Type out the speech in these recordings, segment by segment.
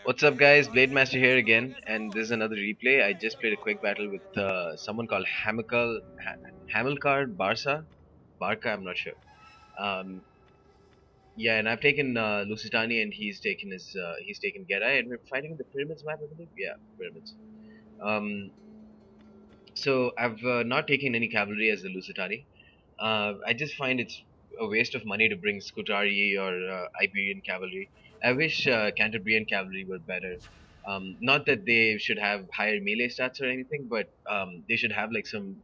What's up, guys? Blade Master here again, and this is another replay. I just played a quick battle with someone called Hamilcar Barca. I'm not sure. Um, yeah, and I've taken Lusitani, and he's taken Gedai, and we're fighting in the pyramids map, I believe. Yeah, pyramids. Um, so I've not taken any cavalry as the Lusitani. I just find it's a waste of money to bring Scutari or Iberian cavalry. I wish Cantabrian cavalry were better. Not that they should have higher melee stats or anything, but they should have like some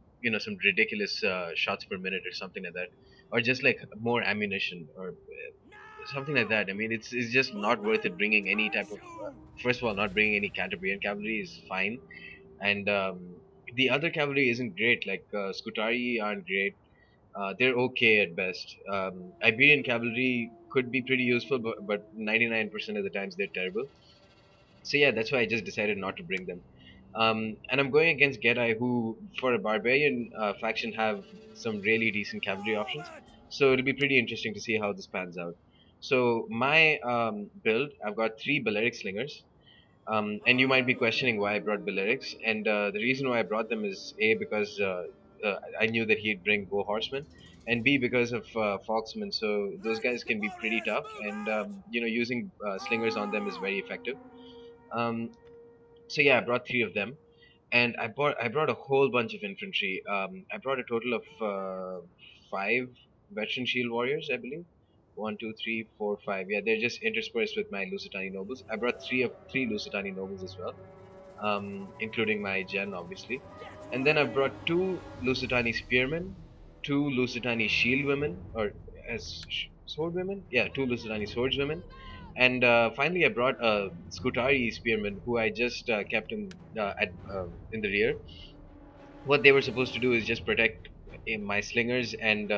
ridiculous shots per minute or something like that, or just like more ammunition or something like that. I mean, it's just not worth it bringing any type of. First of all, not bringing any Cantabrian cavalry is fine, and the other cavalry isn't great. Like Scutari aren't great, they're okay at best. Iberian cavalry could be pretty useful, but 99% of the times they're terrible. So yeah, that's why I just decided not to bring them. And I'm going against Gedai, who for a barbarian faction have some really decent cavalry options. So it'll be pretty interesting to see how this pans out. So my build, I've got three Balearic slingers. And you might be questioning why I brought Balearics, and the reason why I brought them is A, because I knew that he'd bring Bow Horsemen, and B, because of Foxmen. So those guys can be pretty tough, and using slingers on them is very effective. Um, so yeah, I brought three of them, and I brought a whole bunch of infantry. I brought a total of five veteran shield warriors, I believe. One, two, three, four, five. Yeah, they're just interspersed with my Lusitani nobles. I brought three Lusitani nobles as well, including my gen, obviously. And then I brought two Lusitani spearmen, two Lusitani shield women, or sword women. Yeah, two Lusitani swordswomen, and finally I brought a Scutari spearman who I just kept in the rear. What they were supposed to do is just protect my slingers and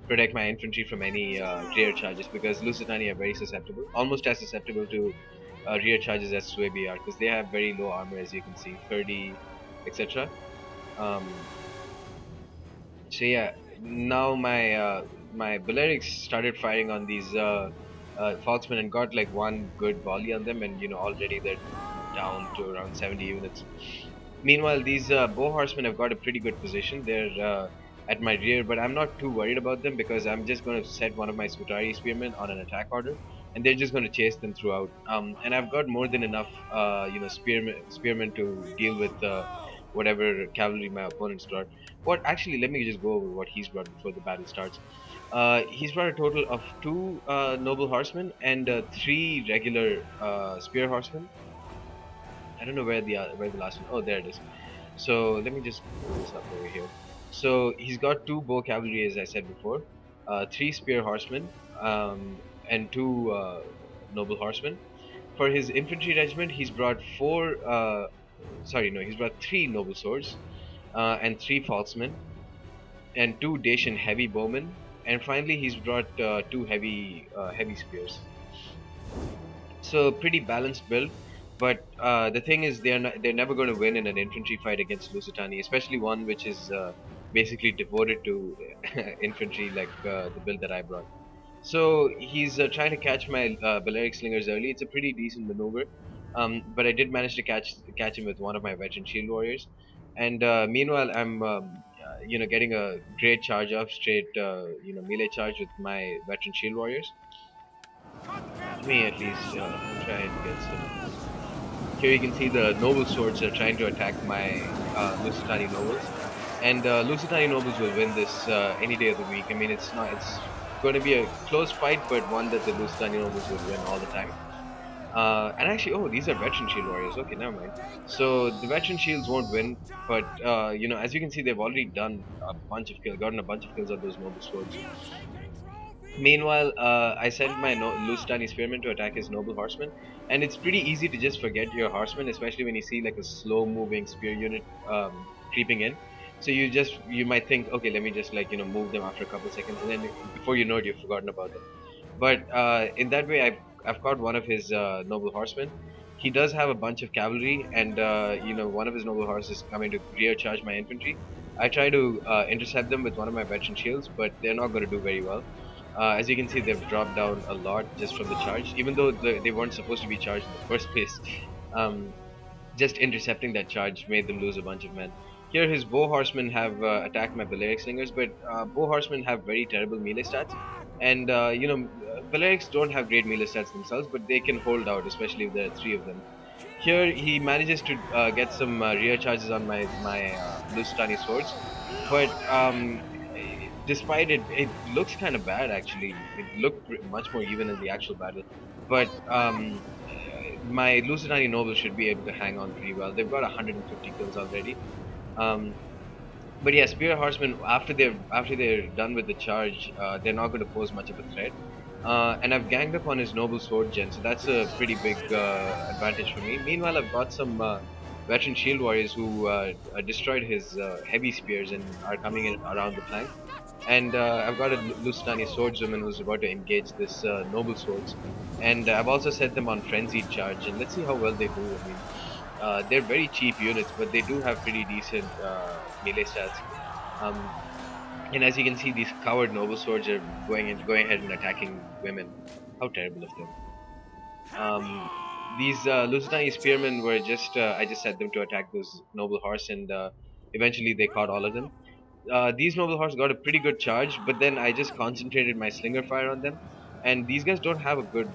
protect my infantry from any rear charges, because Lusitani are very susceptible, almost as susceptible to rear charges as Suebi are, because they have very low armor, as you can see, 30, etc. Um, so yeah, now my Balearics started firing on these Foxmen and got like one good volley on them, and already they're down to around 70 units. Meanwhile, these bow horsemen have got a pretty good position. They're at my rear, but I'm not too worried about them because I'm just going to set one of my Scutari spearmen on an attack order, and they're just going to chase them throughout. And I've got more than enough, spearmen to deal with whatever cavalry my opponents brought. What actually? Let me just go over what he's brought before the battle starts. He's brought a total of two noble horsemen and three regular spear horsemen. I don't know where the last one. Oh, there it is. So let me just pull this up over here. So he's got two bow cavalry, as I said before, three spear horsemen, and two noble horsemen. For his infantry regiment, he's brought four. Sorry, no, he's brought three noble swords, and three falsemen, and two Dacian heavy bowmen, and finally he's brought two heavy spears. So pretty balanced build. But the thing is, they're never going to win in an infantry fight against Lusitani, especially one which is basically devoted to infantry, like the build that I brought. So he's trying to catch my Balearic slingers early. It's a pretty decent maneuver, but I did manage to catch him with one of my veteran shield warriors. And meanwhile, I'm getting a great charge off, straight melee charge with my veteran shield warriors. Let me at least try and get some. Here you can see the noble swords are trying to attack my Lusitani nobles, and Lusitani nobles will win this any day of the week. I mean, it's going to be a close fight, but one that the Lusitani nobles will win all the time. And actually, oh, these are veteran shield warriors. Okay, never mind. So the veteran shields won't win, but as you can see, they've already done a bunch of kills, gotten a bunch of kills on those noble swords. Meanwhile, I sent my Lusitani spearman to attack his noble horseman, and it's pretty easy to just forget your horseman, especially when you see like a slow-moving spear unit creeping in. So you might think, okay, let me just move them after a couple seconds, and then before you know it, you've forgotten about them. But in that way, I've caught one of his noble horsemen. He does have a bunch of cavalry, and one of his noble horses coming to rear charge my infantry. I try to intercept them with one of my veteran shields, but they're not going to do very well. As you can see, they've dropped down a lot just from the charge, even though they weren't supposed to be charged in the first place. Um, just intercepting that charge made them lose a bunch of men. Here, his bow horsemen have attacked my Balearic slingers, but bow horsemen have very terrible melee stats. And Balearics don't have great melee stats themselves, but they can hold out, especially if there are three of them. Here, he manages to get some rear charges on my Lusitani swords, but despite it looks kind of bad actually. It looked much more even in the actual battle, but my Lusitani nobles should be able to hang on pretty well. They've got 150 kills already. Um, but yeah, spear horsemen after they're done with the charge, they're not going to pose much of a threat. And I've ganged up on his noble sword gen, so that's a pretty big advantage for me. Meanwhile, I've got some veteran shield warriors who destroyed his heavy spears and are coming in around the flank. And I've got a Lusitania swordswoman who's about to engage this noble swords. And I've also set them on frenzied charge, and let's see how well they do. I mean, they're very cheap units, but they do have pretty decent melee stats. Um, and as you can see, these coward noble swords are going ahead and attacking women. How terrible of them! These Lusitani spearmen were just I just set them to attack those noble horse, and eventually they caught all of them. These noble horse got a pretty good charge, but then I just concentrated my slinger fire on them. And these guys don't have a good.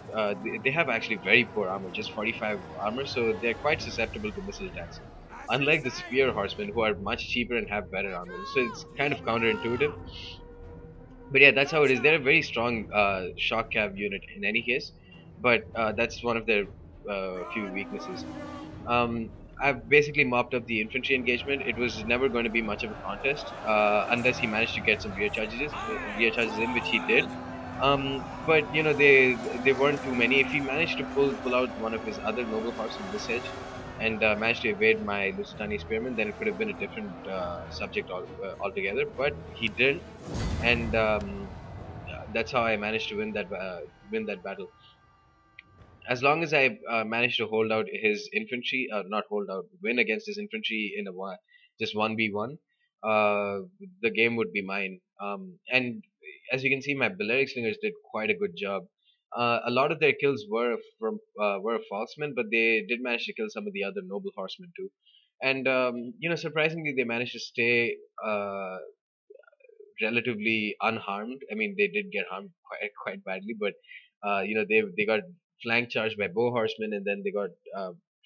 They have actually very poor armor, just 45 armor, so they're quite susceptible to missile attacks. Unlike the spear horsemen, who are much cheaper and have better armor, so it's kind of counterintuitive. But yeah, that's how it is. They're a very strong shock cav unit in any case, but that's one of their few weaknesses. Um, I've basically mopped up the infantry engagement. It was never going to be much of a contest unless he managed to get some rear charges in, which he did. But you know they weren't too many. If he managed to pull out one of his other noble horse from this edge and managed to evade my Lusitani spearmen, then it could have been a different subject altogether. But he didn't, and that's how I managed to win that battle. As long as I manage to hold out his infantry, not hold out, win against his infantry in a just 1v1, the game would be mine. And as you can see, my Balearic Slingers did quite a good job. A lot of their kills were falsemen, but they did manage to kill some of the other noble horsemen too. And surprisingly, they managed to stay relatively unharmed. I mean, they did get harmed quite badly, but they got flank charged by bow horsemen, and then they got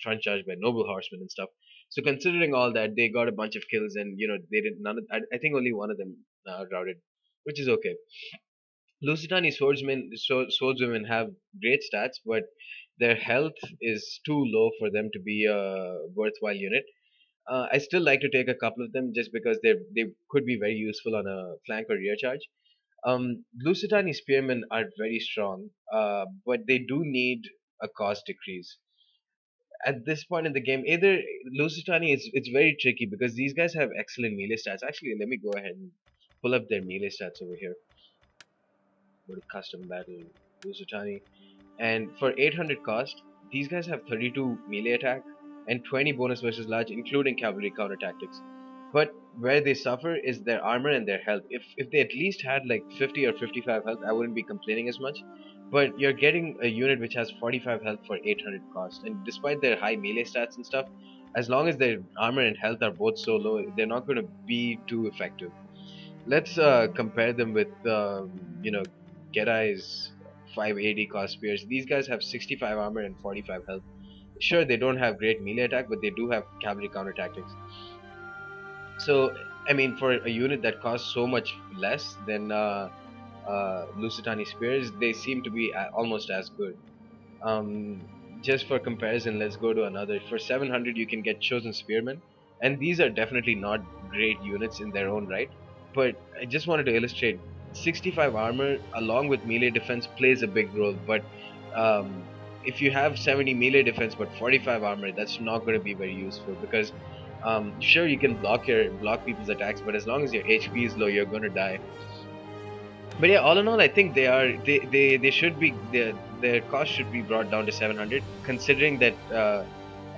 front charged by noble horsemen and stuff. So considering all that, they got a bunch of kills, and they did none of. I think only one of them routed, which is okay. Lusitani swordswomen have great stats, but their health is too low for them to be a worthwhile unit. I still like to take a couple of them just because they could be very useful on a flank or rear charge. Lusitani spearmen are very strong, but they do need a cost decrease. At this point in the game, either Lusitani it's very tricky because these guys have excellent melee stats. Actually, let me go ahead and pull up their melee stats over here. Go to custom battle Lusitani. And for 800 cost, these guys have 32 melee attack and 20 bonus versus large, including cavalry counter tactics. But where they suffer is their armor and their health. If they at least had like 50 or 55 health, I wouldn't be complaining as much. But you're getting a unit which has 45 health for 800 cost, and despite their high melee stats and stuff, as long as their armor and health are both so low, they're not going to be too effective. Let's compare them with Gedai's 580 cost spears. These guys have 65 armor and 45 health. Sure, they don't have great melee attack, but they do have cavalry counter tactics. So, I mean, for a unit that costs so much less than Lusitani spears, they seem to be almost as good. Just for comparison, let's go to another. For 700, you can get Chosen Spearmen, and these are definitely not great units in their own right. But I just wanted to illustrate 65 armor along with melee defense plays a big role. But if you have 70 melee defense but 45 armor, that's not going to be very useful because sure you can block people's attacks, but as long as your HP is low, you're going to die. But yeah, all in all, I think they should be their cost should be brought down to 700, considering that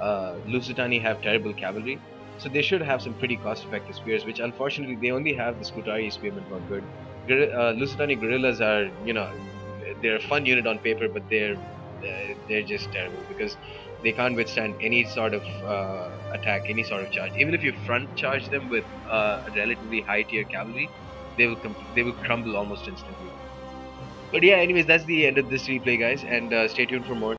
Lusitani have terrible cavalry, so they should have some pretty cost-effective spears. Which unfortunately they only have the Scutari spearmen for good. Lusitania guerrillas are, they're a fun unit on paper, but they're just terrible because they can't withstand any sort of attack, any sort of charge. Even if you front charge them with a relatively high tier cavalry, they will crumble almost instantly. But yeah, anyways, that's the end of this replay, guys, and stay tuned for more.